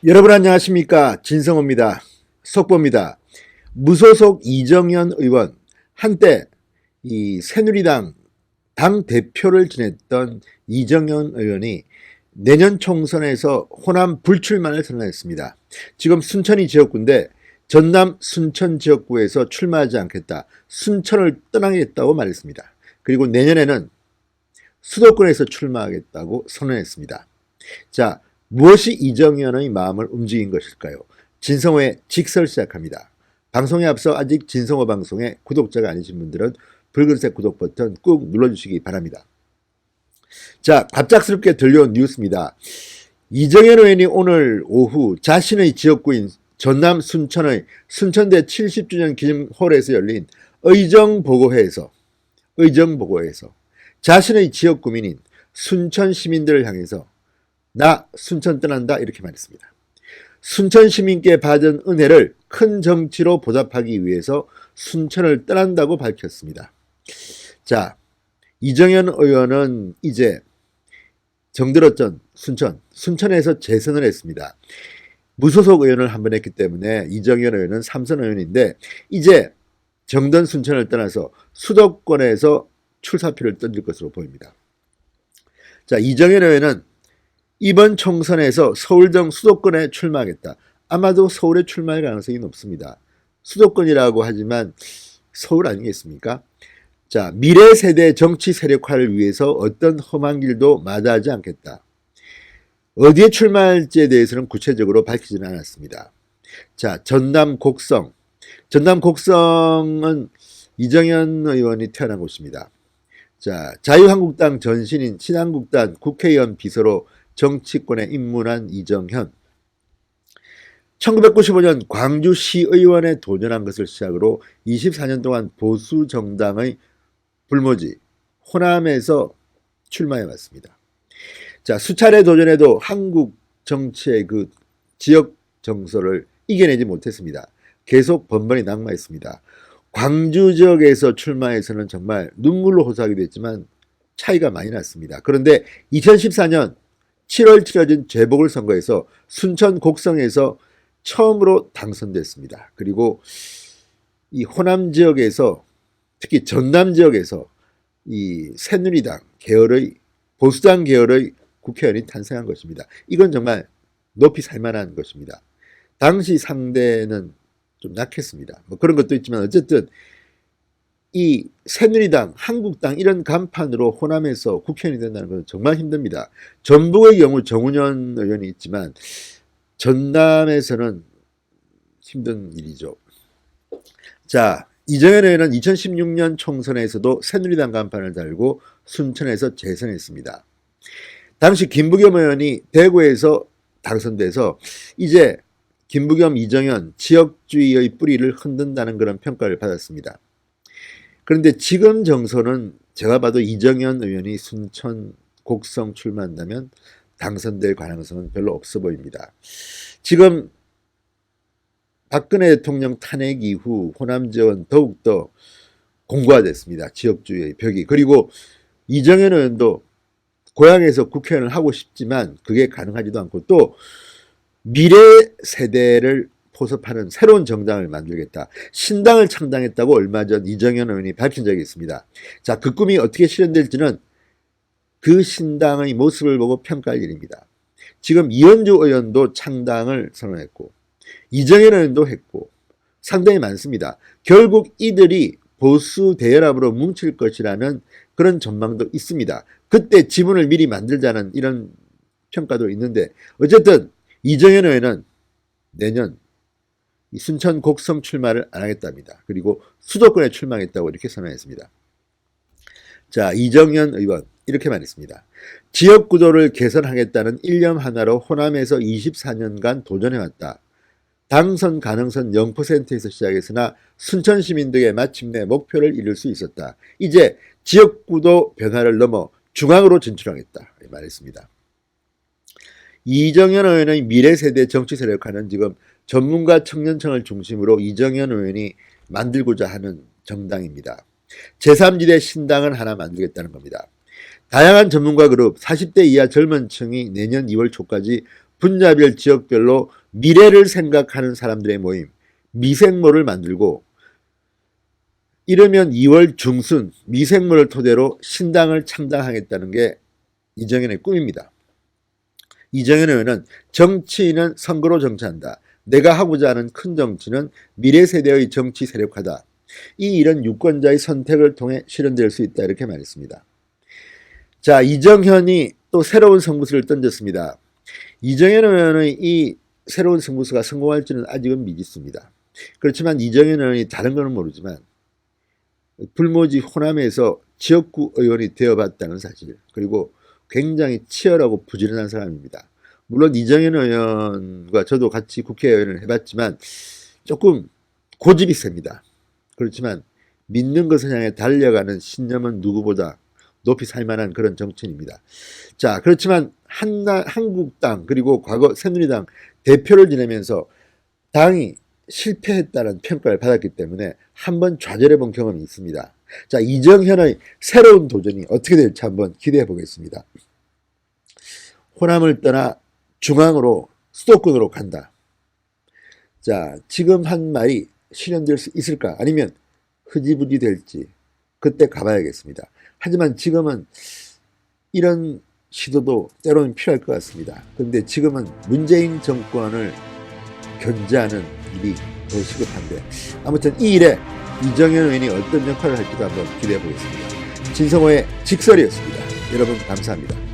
여러분 안녕하십니까? 진성호입니다. 속보입니다. 무소속 이정현 의원, 한때 이 새누리당 당대표를 지냈던 이정현 의원이 내년 총선에서 호남 불출마를 선언했습니다. 지금 순천이 지역구인데 전남 순천 지역구에서 출마하지 않겠다. 순천을 떠나겠다고 말했습니다. 그리고 내년에는 수도권에서 출마하겠다고 선언했습니다. 자, 무엇이 이정현의 마음을 움직인 것일까요? 진성호의 직설 시작합니다. 방송에 앞서 아직 진성호 방송의 구독자가 아니신 분들은 붉은색 구독 버튼 꾹 눌러주시기 바랍니다. 자, 갑작스럽게 들려온 뉴스입니다. 이정현 의원이 오늘 오후 자신의 지역구인 전남 순천의 순천대 70주년 기념홀에서 열린 의정보고회에서 자신의 지역구민인 순천 시민들을 향해서 나 순천 떠난다 이렇게 말했습니다. 순천 시민께 받은 은혜를 큰 정치로 보답하기 위해서 순천을 떠난다고 밝혔습니다. 자, 이정현 의원은 이제 정들었던 순천에서 재선을 했습니다. 무소속 의원을 한 번 했기 때문에 이정현 의원은 3선 의원인데 이제 정든 순천을 떠나서 수도권에서 출사표를 던질 것으로 보입니다. 자, 이정현 의원은 이번 총선에서 서울 등 수도권에 출마하겠다. 아마도 서울에 출마할 가능성이 높습니다. 수도권이라고 하지만 서울 아니겠습니까? 자, 미래 세대 정치 세력화를 위해서 어떤 험한 길도 마다하지 않겠다. 어디에 출마할지에 대해서는 구체적으로 밝히지는 않았습니다. 자, 전남 곡성은 이정현 의원이 태어난 곳입니다. 자, 자유한국당 전신인 신한국당 국회의원 비서로 정치권에 입문한 이정현. 1995년 광주시의원에 도전한 것을 시작으로 24년 동안 보수 정당의 불모지 호남에서 출마해왔습니다. 자, 수차례 도전해도 한국 정치의 그 지역 정서를 이겨내지 못했습니다. 계속 번번이 낙마했습니다. 광주 지역에서 출마해서는 정말 눈물로 호소하기도 했지만 차이가 많이 났습니다. 그런데 2014년 7월 치러진 재보궐선거에서 순천 곡성에서 처음으로 당선됐습니다. 그리고 이 호남 지역에서 특히 전남 지역에서 이 새누리당 계열의 보수당 계열의 국회의원이 탄생한 것입니다. 이건 정말 높이 살만한 것입니다. 당시 상대는 좀 약했습니다. 뭐 그런 것도 있지만 어쨌든 이 새누리당, 한국당 이런 간판으로 호남에서 국회의원이 된다는 건 정말 힘듭니다. 전북의 경우 정운현 의원이 있지만 전남에서는 힘든 일이죠. 자, 이정현 의원은 2016년 총선에서도 새누리당 간판을 달고 순천에서 재선했습니다. 당시 김부겸 의원이 대구에서 당선돼서 이제 김부겸, 이정현 지역주의의 뿌리를 흔든다는 그런 평가를 받았습니다. 그런데 지금 정서는 제가 봐도 이정현 의원이 순천 곡성 출마한다면 당선될 가능성은 별로 없어 보입니다. 지금 박근혜 대통령 탄핵 이후 호남 지역은 더욱더 공고화됐습니다. 지역주의의 벽이. 그리고 이정현 의원도 고향에서 국회의원을 하고 싶지만 그게 가능하지도 않고 또 미래 세대를 포섭하는 새로운 정당을 만들겠다. 신당을 창당했다고 얼마 전 이정현 의원이 밝힌 적이 있습니다. 자, 그 꿈이 어떻게 실현될지는 그 신당의 모습을 보고 평가할 일입니다. 지금 이현주 의원도 창당을 선언했고 이정현 의원도 했고 상당히 많습니다. 결국 이들이 보수 대연합으로 뭉칠 것이라는 그런 전망도 있습니다. 그때 지문을 미리 만들자는 이런 평가도 있는데 어쨌든 이정현 의원은 내년 순천 곡성 출마를 안 하겠답니다. 그리고 수도권에 출마하겠다고 이렇게 선언했습니다. 자, 이정현 의원 이렇게 말했습니다. 지역구도를 개선하겠다는 일념 하나로 호남에서 24년간 도전해왔다. 당선 가능성 0%에서 시작했으나 순천 시민들에게 마침내 목표를 이룰 수 있었다. 이제 지역구도 변화를 넘어 중앙으로 진출하겠다 말했습니다. 이정현 의원의 미래세대 정치 세력화는 지금 전문가 청년층을 중심으로 이정현 의원이 만들고자 하는 정당입니다. 제3지대 신당을 하나 만들겠다는 겁니다. 다양한 전문가 그룹 40대 이하 젊은 층이 내년 2월 초까지 분야별 지역별로 미래를 생각하는 사람들의 모임 미생모를 만들고 이르면 2월 중순 미생모를 토대로 신당을 창당하겠다는 게 이정현의 꿈입니다. 이정현 의원은 정치인은 선거로 정치한다. 내가 하고자 하는 큰 정치는 미래 세대의 정치 세력화다. 이 일은 유권자의 선택을 통해 실현될 수 있다 이렇게 말했습니다. 자, 이정현이 또 새로운 승부수를 던졌습니다. 이정현 의원의 이 새로운 승부수가 성공할지는 아직은 미지수입니다. 그렇지만 이정현 의원이 다른 것은 모르지만 불모지 호남에서 지역구 의원이 되어봤다는 사실, 그리고 굉장히 치열하고 부지런한 사람입니다. 물론 이정현 의원과 저도 같이 국회의원을 해봤지만 조금 고집이 셉니다. 그렇지만 믿는 것을 향해 달려가는 신념은 누구보다 높이 살만한 그런 정치인입니다. 자, 그렇지만 한국당 그리고 과거 새누리당 대표를 지내면서 당이 실패했다는 평가를 받았기 때문에 한번 좌절해 본 경험이 있습니다. 자, 이정현의 새로운 도전이 어떻게 될지 한번 기대해 보겠습니다. 호남을 떠나 중앙으로 수도권으로 간다. 자, 지금 한 말이 실현될 수 있을까? 아니면 흐지부지 될지 그때 가봐야겠습니다. 하지만 지금은 이런 시도도 때로는 필요할 것 같습니다. 그런데 지금은 문재인 정권을 견제하는 일이 더 시급한데, 아무튼 이 일에 이정현 의원이 어떤 역할을 할지도 한번 기대해 보겠습니다. 진성호의 직설이었습니다. 여러분 감사합니다.